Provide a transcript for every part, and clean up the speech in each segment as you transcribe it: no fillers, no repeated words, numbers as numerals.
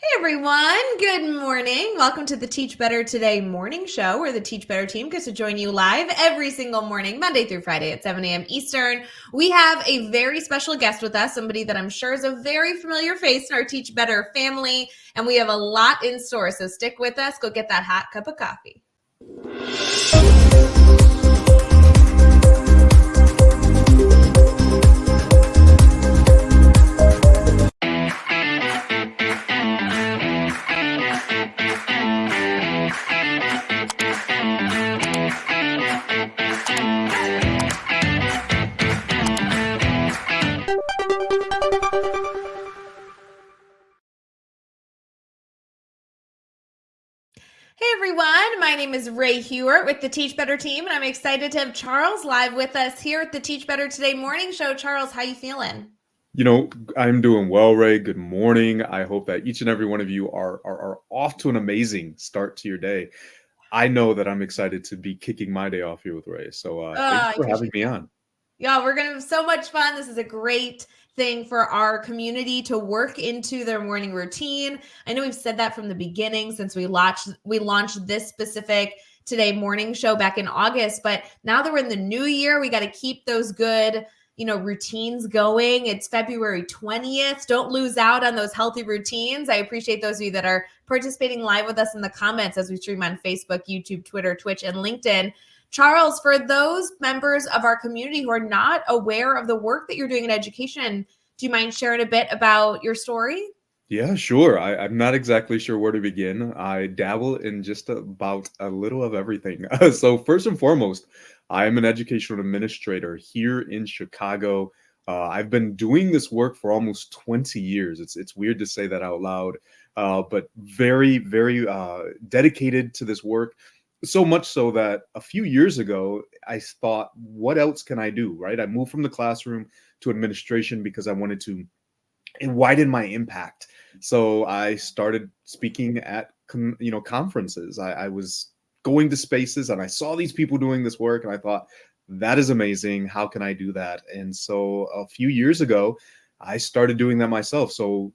Hey everyone, good morning. Welcome to the Teach Better Today morning show where the Teach Better team gets to join you live every single morning, Monday through Friday at 7 a.m. Eastern. We have a very special guest with us, somebody that I'm sure is a very familiar face in our Teach Better family, and we have a lot in store, so stick with us. Go get that hot cup of coffee. Hey everyone, my name is Ray Hughart with the Teach Better team, and I'm excited to have Charles live with us here at the Teach Better Today morning show. Charles, how you feeling? I'm doing well, Ray. Good morning. I hope that each and every one of you are off to an amazing start to your day. I know that I'm excited to be kicking my day off here with Ray. So thanks I for having appreciate me that. on. Yeah, we're going to have so much fun. This is a great thing for our community to work into their morning routine. I know we've said that from the beginning since we launched this specific Today morning show back in August, but now that we're in the new year, we got to keep those good, routines going. It's February 20th. Don't lose out on those healthy routines. I appreciate those of you that are participating live with us in the comments as we stream on Facebook, YouTube, Twitter, Twitch, and LinkedIn. Charles, for those members of our community who are not aware of the work that you're doing in education, do you mind sharing a bit about your story? Yeah, sure. I'm not exactly sure where to begin. I dabble in just about a little of everything. So, first and foremost, I'm an educational administrator here in Chicago. I've been doing this work for almost 20 years. It's weird to say that out loud, but very, very dedicated to this work. So much so that a few years ago, I thought, what else can I do? Right? I moved from the classroom to administration because I wanted to widen my impact. So I started speaking at conferences. I was going to spaces and I saw these people doing this work and I thought that is amazing. How can I do that? And so a few years ago, I started doing that myself. So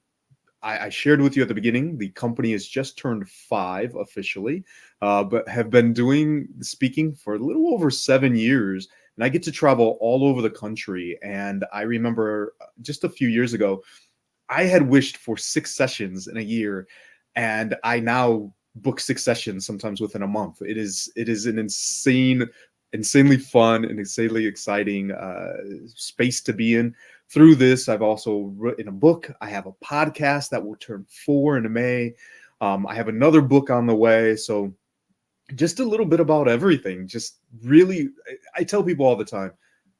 I shared with you at the beginning, the company has just turned 5 officially, but have been doing speaking for a little over 7 years. And I get to travel all over the country. And I remember just a few years ago, I had wished for 6 sessions in a year, and I now book 6 sessions sometimes within a month. It is an insanely fun and insanely exciting space to be in. Through this, I've also written a book. I have a podcast that will turn 4 in May. I have another book on the way. So just a little bit about everything. Just really, I tell people all the time,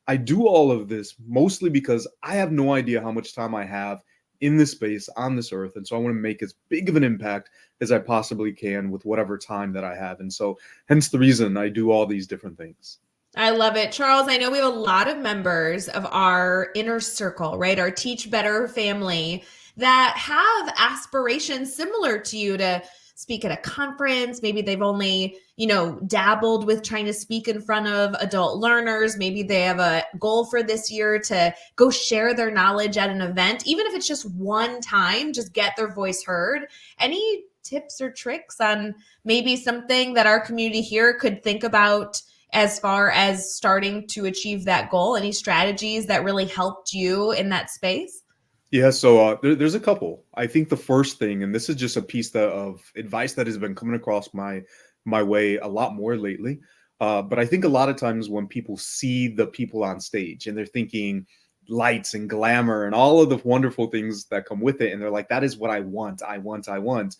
I do all of this mostly because I have no idea how much time I have in this space on this earth. And so I want to make as big of an impact as I possibly can with whatever time that I have. And so hence the reason I do all these different things. I love it. Charles, I know we have a lot of members of our inner circle, right? Our Teach Better family that have aspirations similar to you to speak at a conference. Maybe they've only, dabbled with trying to speak in front of adult learners. Maybe they have a goal for this year to go share their knowledge at an event, even if it's just one time, just get their voice heard. Any tips or tricks on maybe something that our community here could think about as far as starting to achieve that goal? Any strategies that really helped you in that space? Yeah, so there's a couple. I think the first thing, and this is just a piece of advice that has been coming across my way a lot more lately. But I think a lot of times when people see the people on stage and they're thinking lights and glamour and all of the wonderful things that come with it, and they're like, that is what I want, I want, I want.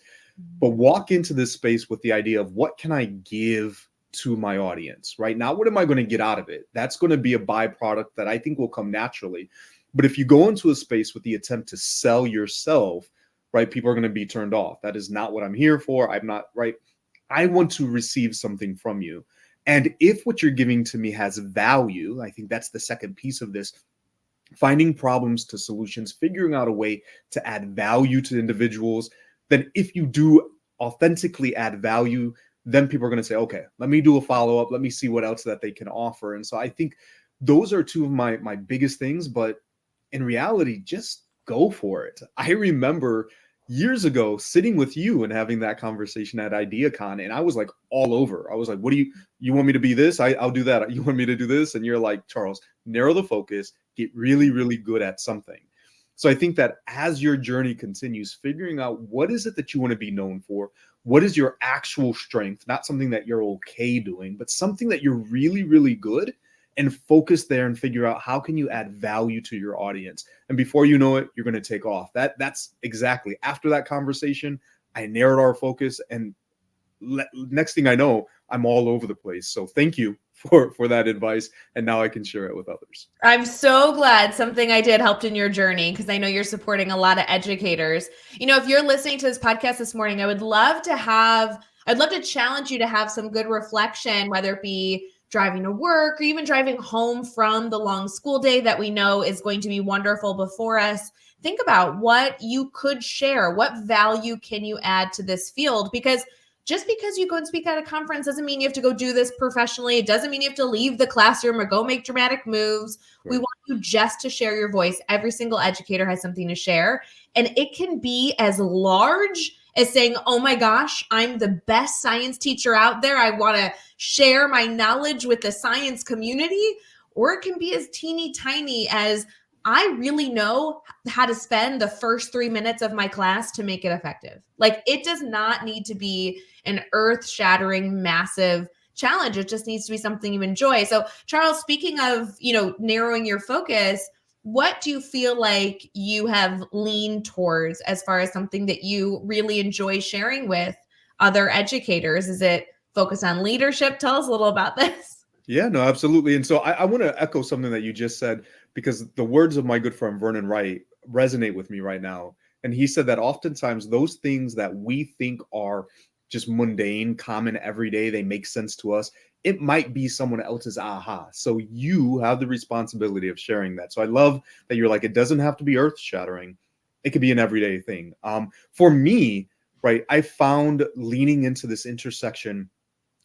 But walk into this space with the idea of what can I give to my audience, right? Now, what am I going to get out of it? That's going to be a byproduct that I think will come naturally. But if you go into a space with the attempt to sell yourself, right, people are going to be turned off. That is not what I'm here for. I'm not, right? I want to receive something from you. And if what you're giving to me has value, I think that's the second piece of this, finding problems to solutions, figuring out a way to add value to individuals. Then if you do authentically add value, then people are going to say, okay, let me do a follow-up. Let me see what else that they can offer. And so I think those are two of my biggest things. But in reality, just go for it. I remember years ago sitting with you and having that conversation at IdeaCon, and I was like all over. I was like, what do you want me to be this? I'll do that. You want me to do this? And you're like, Charles, narrow the focus, get really, really good at something. So I think that as your journey continues, figuring out what is it that you want to be known for, what is your actual strength, not something that you're okay doing, but something that you're really, really good, and focus there and figure out how can you add value to your audience. And before you know it, you're going to take off. That's exactly after that conversation, I narrowed our focus, and next thing I know, I'm all over the place. So thank you for that advice, and now I can share it with others. I'm so glad something I did helped in your journey, because I know you're supporting a lot of educators. If you're listening to this podcast this morning, I'd love to challenge you to have some good reflection, whether it be driving to work or even driving home from the long school day that we know is going to be wonderful before us. Think about what you could share. What value can you add to this field? Because just because you go and speak at a conference doesn't mean you have to go do this professionally. It doesn't mean you have to leave the classroom or go make dramatic moves. Right. We want you just to share your voice. Every single educator has something to share. And it can be as large as saying, oh my gosh, I'm the best science teacher out there. I want to share my knowledge with the science community. Or it can be as teeny tiny as, I really know how to spend the first 3 minutes of my class to make it effective. Like, it does not need to be an earth-shattering, massive challenge. It just needs to be something you enjoy. So, Charles, speaking of, narrowing your focus, what do you feel like you have leaned towards as far as something that you really enjoy sharing with other educators? Is it focus on leadership? Tell us a little about this. Yeah, no, absolutely. And so I want to echo something that you just said, because the words of my good friend Vernon Wright resonate with me right now. And he said that oftentimes those things that we think are just mundane, common, everyday, they make sense to us, it might be someone else's aha. So you have the responsibility of sharing that. So I love that you're like, it doesn't have to be earth shattering. It could be an everyday thing. For me, right, I found leaning into this intersection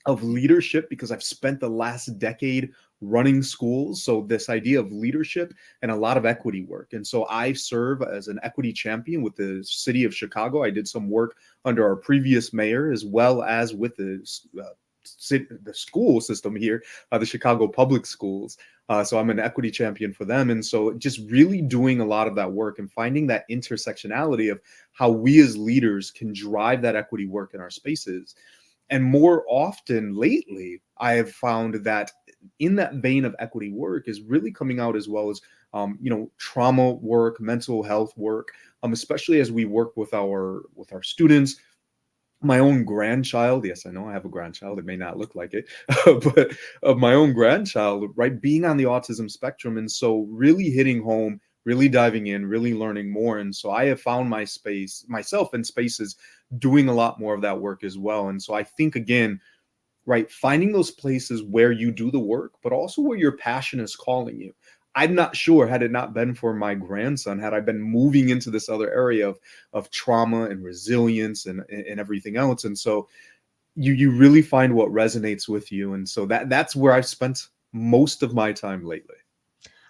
of leadership because I've spent the last decade running schools. So this idea of leadership and a lot of equity work. And so I serve as an equity champion with the city of Chicago. I did some work under our previous mayor, as well as with the school system here, the Chicago public schools. So I'm an equity champion for them. And so just really doing a lot of that work and finding that intersectionality of how we as leaders can drive that equity work in our spaces. And more often lately, I have found that in that vein of equity work is really coming out as well as, trauma work, mental health work, especially as we work with our students. My own grandchild, yes, I know I have a grandchild. It may not look like it, but of my own grandchild, right, being on the autism spectrum. And so really hitting home, really diving in, really learning more. And so I have found myself in spaces doing a lot more of that work as well. And so I think, again, right, finding those places where you do the work, but also where your passion is calling you. I'm not sure, had it not been for my grandson, had I been moving into this other area of trauma and resilience and everything else. And so you really find what resonates with you. And so that's where I've spent most of my time lately.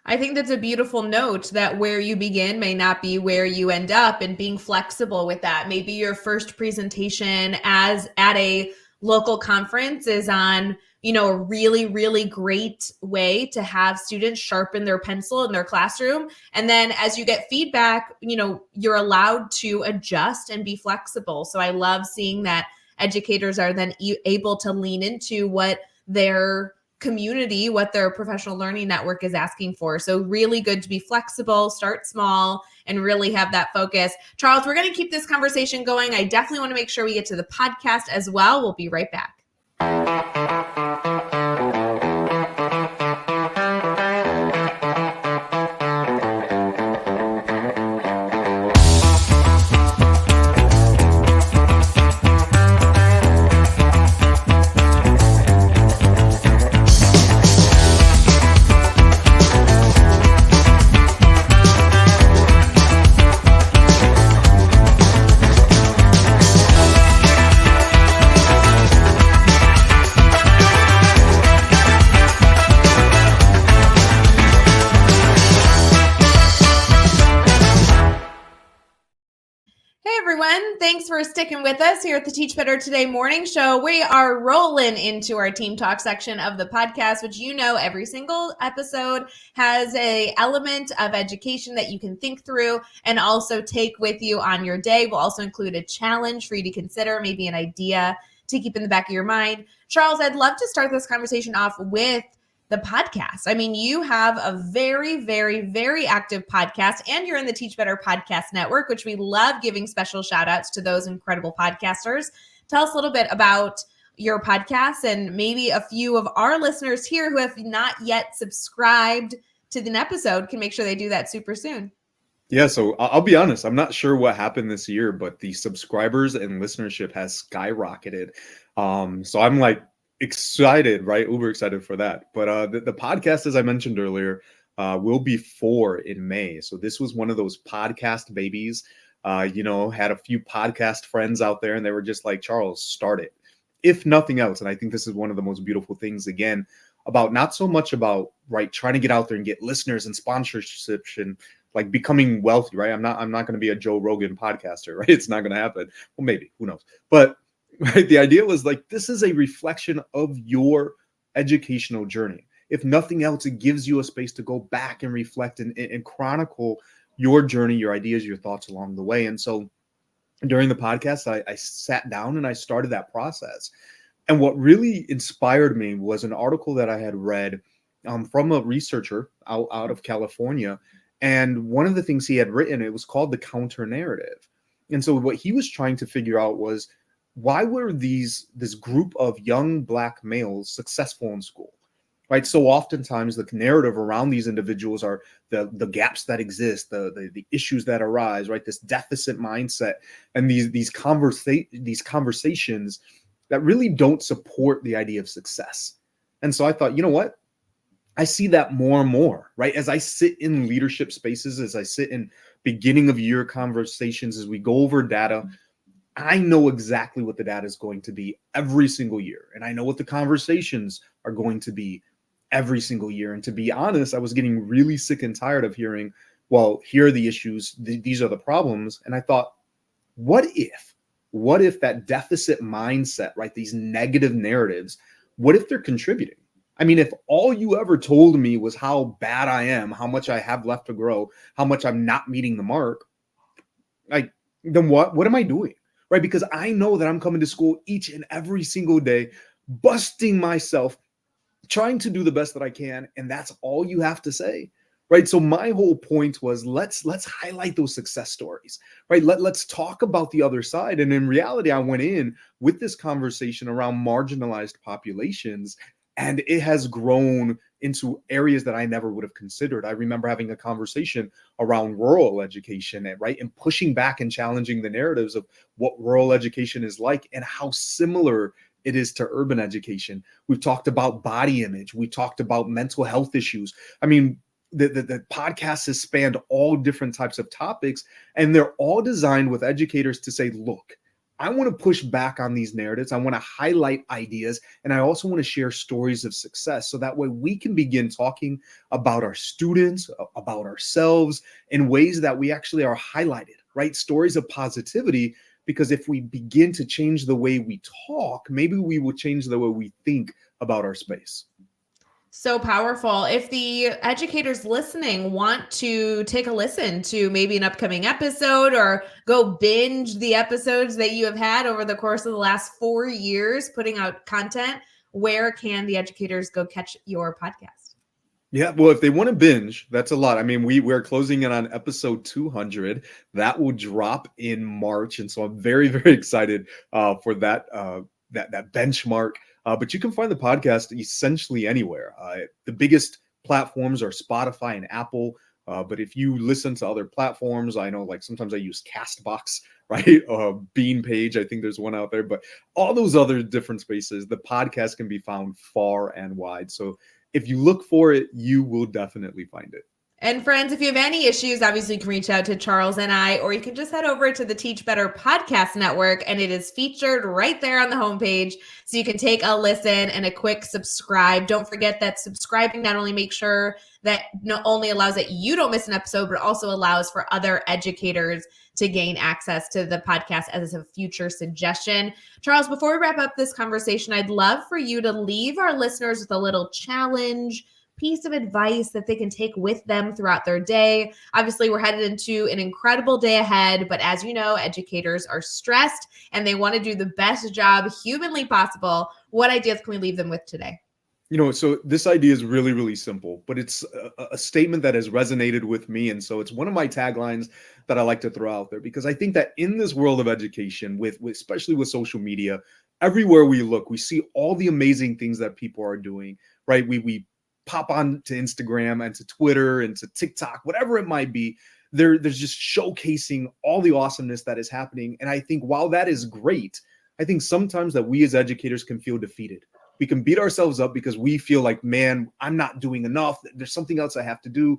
I think that's a beautiful note, that where you begin may not be where you end up, and being flexible with that. Maybe your first presentation at a local conference is on, a really, really great way to have students sharpen their pencil in their classroom. And then as you get feedback, you're allowed to adjust and be flexible. So I love seeing that educators are then able to lean into what their community, what their professional learning network is asking for. So really good to be flexible, start small, and really have that focus. Charles, we're going to keep this conversation going. I definitely want to make sure we get to the podcast as well. We'll be right back. everyone. Thanks for sticking with us here at the Teach Better Today morning show. We are rolling into our team talk section of the podcast, which every single episode has a element of education that you can think through and also take with you on your day. We'll also include a challenge for you to consider, maybe an idea to keep in the back of your mind. Charles, I'd love to start this conversation off with the podcast. I mean, you have a very, very, very active podcast, and you're in the Teach Better Podcast Network, which we love giving special shout outs to those incredible podcasters. Tell us a little bit about your podcast, and maybe a few of our listeners here who have not yet subscribed to the episode can make sure they do that super soon. Yeah, so I'll be honest, I'm not sure what happened this year, but the subscribers and listenership has skyrocketed. So I'm like excited, right? Uber excited for that. But the podcast, as I mentioned earlier, will be 4 in May. So this was one of those podcast babies. Had a few podcast friends out there, and they were just like, Charles, start it. If nothing else, and I think this is one of the most beautiful things, again, about not so much about, right, trying to get out there and get listeners and sponsorships and like becoming wealthy, right? I'm not going to be a Joe Rogan podcaster, right? It's not going to happen. Well, maybe, who knows? But right, the idea was like, this is a reflection of your educational journey. If nothing else, it gives you a space to go back and reflect and chronicle your journey, your ideas, your thoughts along the way. And so during the podcast, I sat down and I started that process. And what really inspired me was an article that I had read from a researcher out of California. And one of the things he had written, it was called the counter narrative. And so what he was trying to figure out was, why were this group of young Black males successful in school? Right. So oftentimes the narrative around these individuals are the gaps that exist, the issues that arise, right? This deficit mindset and these conversations that really don't support the idea of success. And so I thought, you know what? I see that more and more, right? As I sit in leadership spaces, as I sit in beginning of year conversations, as we go over data, I know exactly what the data is going to be every single year. And I know what the conversations are going to be every single year. And to be honest, I was getting really sick and tired of hearing, well, here are the issues, these are the problems. And I thought, what if that deficit mindset, right? These negative narratives, what if they're contributing? I mean, if all you ever told me was how bad I am, how much I have left to grow, how much I'm not meeting the mark, like, then what am I doing? Right? Because I know that I'm coming to school each and every single day, busting myself, trying to do the best that I can, and that's all you have to say. Right. So my whole point was let's highlight those success stories. Right. Let's talk about the other side. And in reality, I went in with this conversation around marginalized populations, and it has grown into areas that I never would have considered. I remember having a conversation around rural education, and right, and pushing back and challenging the narratives of what rural education is like and how similar it is to urban education. We've talked about body image. We talked about mental health issues. I mean, the podcast has spanned all different types of topics, and they're all designed with educators to say, look, I want to push back on these narratives. I want to highlight ideas, and I also want to share stories of success, so that way we can begin talking about our students, about ourselves in ways that we actually are highlighted, right? Stories of positivity, because if we begin to change the way we talk, maybe we will change the way we think about our space. So powerful. If the educators listening want to take a listen to maybe an upcoming episode or go binge the episodes that you have had over the course of the last 4 years putting out content, where can the educators go catch your podcast? Yeah, well, if they want to binge, that's a lot. I mean, we're closing in on episode 200. That will drop in March, and so I'm very, very excited for that that benchmark. But you can find the podcast essentially anywhere. The biggest platforms are Spotify and Apple. But if you listen to other platforms, I know like sometimes I use Castbox, right? Bean Page, I think there's one out there. But all those other different spaces, the podcast can be found far and wide. So if you look for it, you will definitely find it. And friends, if you have any issues, obviously you can reach out to Charles and I, or you can just head over to the Teach Better Podcast Network, and it is featured right there on the homepage. So you can take a listen and a quick subscribe. Don't forget that subscribing not only makes sure that not only allows that you don't miss an episode, but also allows for other educators to gain access to the podcast as a future suggestion. Charles, before we wrap up this conversation, I'd love for you to leave our listeners with a little challenge, piece of advice that they can take with them throughout their day. Obviously, we're headed into an incredible day ahead, but as you know, educators are stressed and they want to do the best job humanly possible. What ideas can we leave them with today? So this idea is really, really simple, but it's a statement that has resonated with me. And so it's one of my taglines that I like to throw out there, because I think that in this world of education, especially with social media, everywhere we look, we see all the amazing things that people are doing, right? We pop on to Instagram and to Twitter and to TikTok, whatever it might be. There's just showcasing all the awesomeness that is happening. And I think while that is great, I think sometimes that we as educators can feel defeated. We can beat ourselves up because we feel like, man, I'm not doing enough. There's something else I have to do.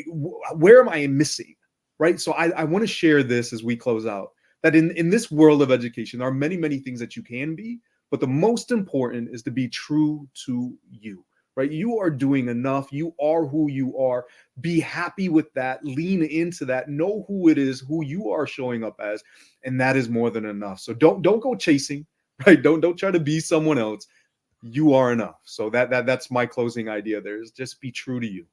Where am I missing? Right? So I want to share this as we close out, that in this world of education, there are many, many things that you can be, but the most important is to be true to you. Right? You are doing enough. You are who you are. Be happy with that. Lean into that. Know who it is, who you are showing up as, and that is more than enough. So don't go chasing, right? Don't try to be someone else. You are enough. So that's my closing idea there, is just be true to you.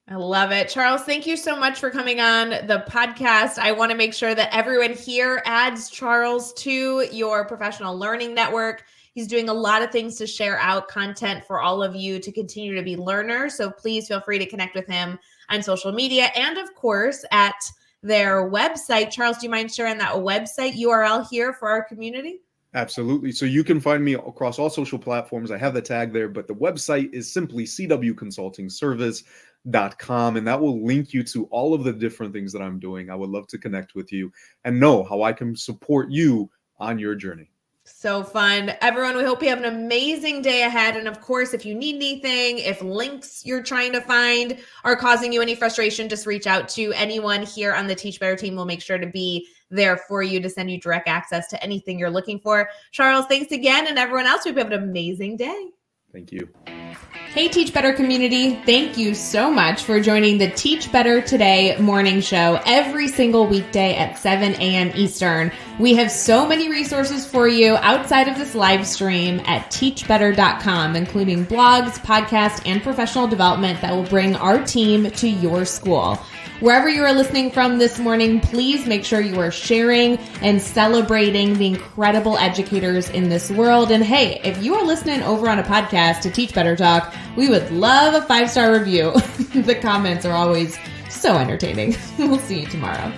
I love it. Charles, thank you so much for coming on the podcast. I want to make sure that everyone here adds Charles to your professional learning network. He's doing a lot of things to share out content for all of you to continue to be learners. So please feel free to connect with him on social media and, of course, at their website. Charles, do you mind sharing that website URL here for our community? Absolutely. So you can find me across all social platforms. I have the tag there, but the website is simply cwconsultingservice.com, and that will link you to all of the different things that I'm doing. I would love to connect with you and know how I can support you on your journey. So fun. Everyone, we hope you have an amazing day ahead. And of course, if you need anything, if links you're trying to find are causing you any frustration, just reach out to anyone here on the Teach Better team. We'll make sure to be there for you to send you direct access to anything you're looking for. Charles, thanks again. And everyone else, we hope you have an amazing day. Thank you. Hey, Teach Better community. Thank you so much for joining the Teach Better Today morning show every single weekday at 7 a.m. Eastern. We have so many resources for you outside of this live stream at teachbetter.com, including blogs, podcasts, and professional development that will bring our team to your school. Wherever you are listening from this morning, please make sure you are sharing and celebrating the incredible educators in this world. And hey, if you are listening over on a podcast to Teach Better Talk, we would love a 5-star review. The comments are always so entertaining. We'll see you tomorrow.